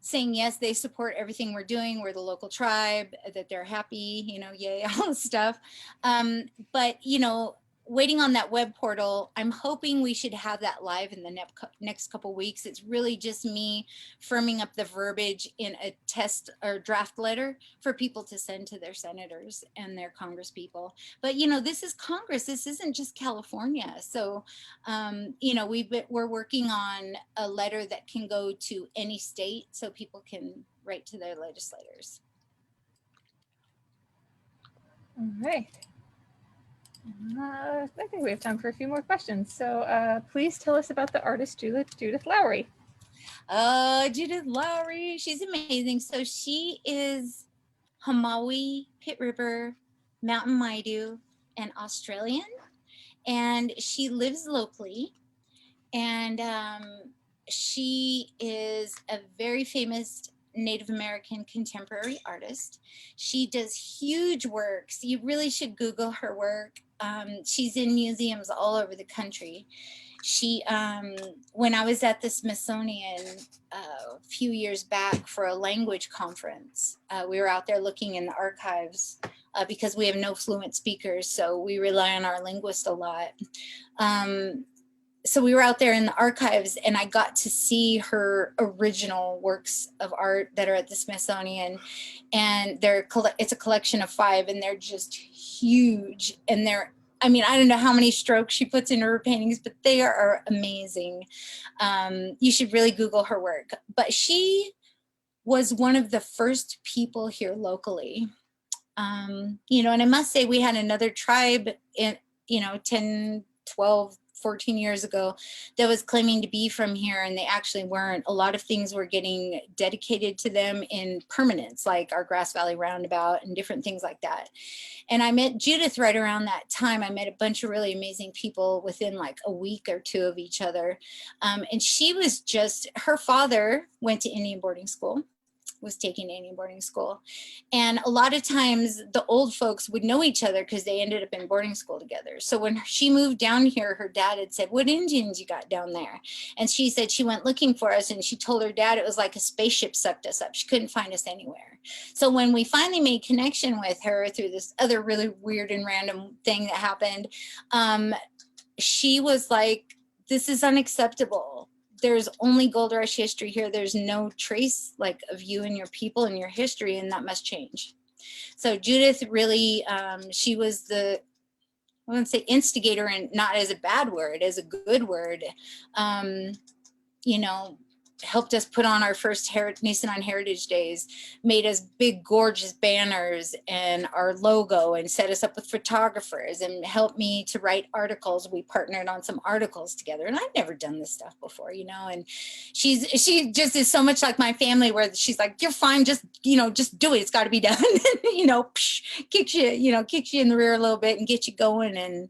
saying yes, they support everything we're doing. We're the local tribe, that they're happy, you know, yay, all this stuff. But, you know, waiting on that web portal. I'm hoping we should have that live in the next couple weeks. It's really just me firming up the verbiage in a test or draft letter for people to send to their senators and their congresspeople. But, you know, this is Congress. This isn't just California. So, you know, we're working on a letter that can go to any state so people can write to their legislators. All right. I think we have time for a few more questions. So please tell us about the artist Judith Lowry. Judith Lowry, she's amazing. So she is Hamawi, Pit River, Mountain Maidu, and Australian. And she lives locally. And she is a very famous Native American contemporary artist. She does huge works. You really should Google her work. She's in museums all over the country. She, when I was at the Smithsonian a few years back for a language conference, we were out there looking in the archives because we have no fluent speakers, so we rely on our linguist a lot. So we were out there in the archives and I got to see her original works of art that are at the Smithsonian, and it's a collection of 5 and they're just huge. And I mean, I don't know how many strokes she puts into her paintings, but they are amazing. You should really Google her work. But she was one of the first people here locally. You know, and I must say we had another tribe in, you know, 10, 12, 14 years ago that was claiming to be from here, and they actually weren't. A lot of things were getting dedicated to them in permanence, like our Grass Valley Roundabout and different things like that. And I met Judith right around that time. I met a bunch of really amazing people within like a week or 2 of each other. And she was just, her father went to Indian boarding school, was taking Indian boarding school. And a lot of times the old folks would know each other because they ended up in boarding school together. So when she moved down here, her dad had said, "What Indians you got down there?" And she said she went looking for us, and she told her dad it was like a spaceship sucked us up. She couldn't find us anywhere. So when we finally made connection with her through this other really weird and random thing that happened, she was like, "This is unacceptable. There's only Gold Rush history here. There's no trace like of you and your people and your history, and that must change." So Judith really, she was the, I wouldn't say instigator, and not as a bad word, as a good word, you know, helped us put on our first Nisenan Heritage Days, made us big, gorgeous banners and our logo, and set us up with photographers, and helped me to write articles. We partnered on some articles together, and I've never done this stuff before, you know, and she just is so much like my family, where she's like, "You're fine, just, you know, just do it. It's got to be done." You know, kicks you in the rear a little bit and get you going. And,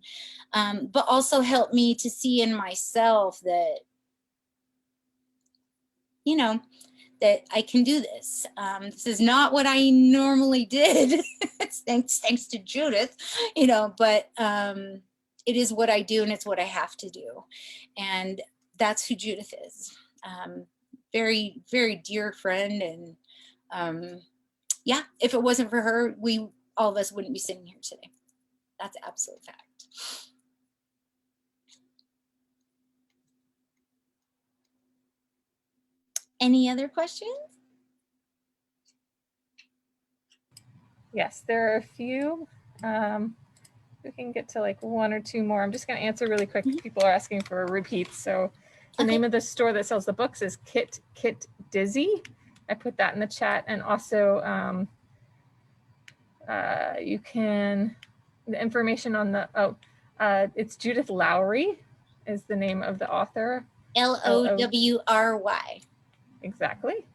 but also helped me to see in myself that, you know, that I can do this. This is not what I normally did. thanks to Judith, you know, but it is what I do, and it's what I have to do. And that's who Judith is. Very, very dear friend. And yeah, if it wasn't for her, all of us wouldn't be sitting here today. That's absolute fact. Any other questions? Yes, there are a few. We can get to like 1 or 2 more. I'm just going to answer really quick. People are asking for repeats. So the name of the store that sells the books is Kit Dizzy. I put that in the chat. And also you can, the information on the, it's Judith Lowry is the name of the author. Lowry. Exactly.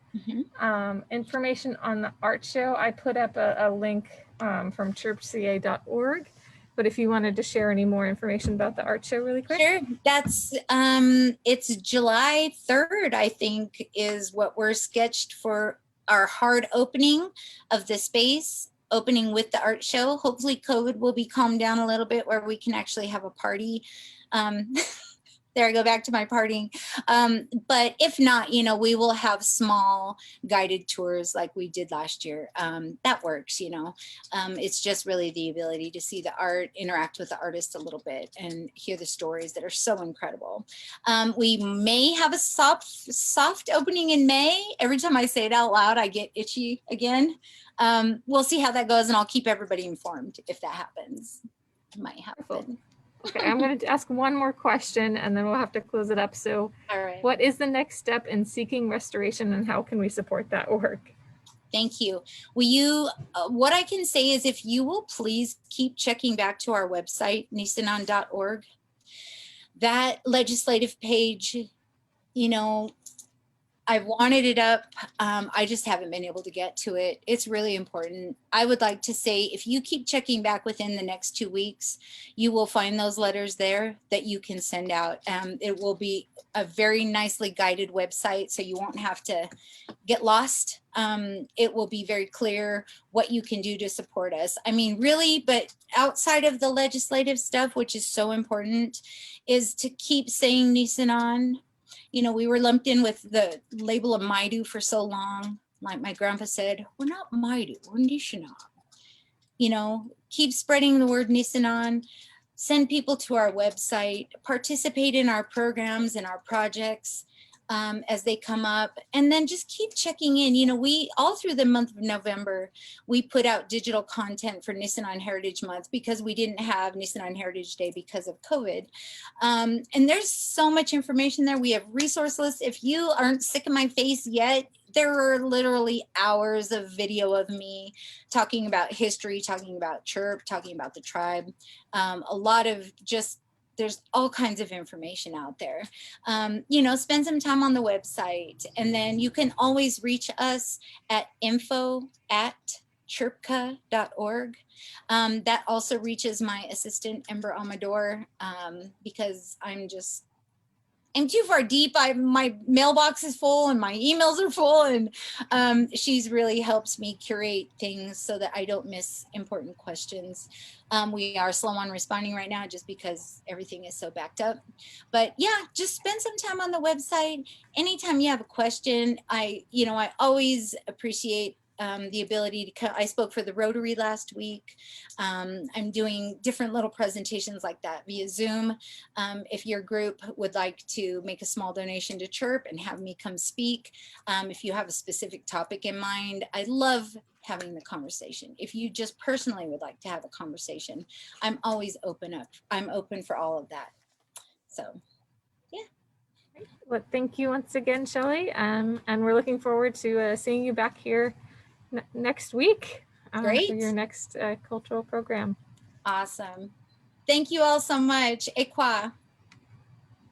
Information on the art show, I put up a link from chirpca.org. But if you wanted to share any more information about the art show really quick. Sure. That's, it's July 3rd, I think, is what we're sketched for our hard opening of the space, opening with the art show. Hopefully COVID will be calmed down a little bit where we can actually have a party. There I go back to my partying. But if not, you know, we will have small guided tours like we did last year. That works, you know. It's just really the ability to see the art, interact with the artist a little bit, and hear the stories that are so incredible. We may have a soft opening in May. Every time I say it out loud, I get itchy again. We'll see how that goes, and I'll keep everybody informed if that happens. It might happen. Okay, I'm going to ask one more question and then we'll have to close it up. So, all right. What is the next step in seeking restoration and how can we support that work? Thank you. Will you, what I can say is if you will please keep checking back to our website, nisenan.org, that legislative page, you know, I've wanted it up. I just haven't been able to get to it. It's really important. I would like to say if you keep checking back within the next 2 weeks, you will find those letters there that you can send out. It will be a very nicely guided website, so you won't have to get lost. It will be very clear what you can do to support us. I mean, really, but outside of the legislative stuff, which is so important, is to keep saying Nisenan. You know, we were lumped in with the label of Maidu for so long. Like my grandpa said, we're not Maidu, we're Nisenan. You know, keep spreading the word Nisenan, send people to our website, participate in our programs and our projects as they come up, and then just keep checking in. You know, we all through the month of November, we put out digital content for Nisenan Heritage Month because we didn't have Nisenan Heritage Day because of COVID. And there's so much information there. We have resource lists. If you aren't sick of my face yet, there are literally hours of video of me talking about history, talking about CHIRP, talking about the tribe. A lot of just, there's all kinds of information out there. You know, spend some time on the website, and then you can always reach us at info@chirpka.org. That also reaches my assistant, Ember Amador, because I'm too far deep. My mailbox is full and my emails are full, and she's really helps me curate things so that I don't miss important questions. We are slow on responding right now just because everything is so backed up. But yeah, just spend some time on the website. Anytime you have a question, I always appreciate the ability to I spoke for the Rotary last week. I'm doing different little presentations like that via Zoom. If your group would like to make a small donation to CHIRP and have me come speak, if you have a specific topic in mind, I love having the conversation. If you just personally would like to have a conversation, I'm always open up. I'm open for all of that. So, yeah. Well, thank you once again, Shelley. And we're looking forward to seeing you back here next week for your next cultural program. Awesome. Thank you all so much. Ekwa.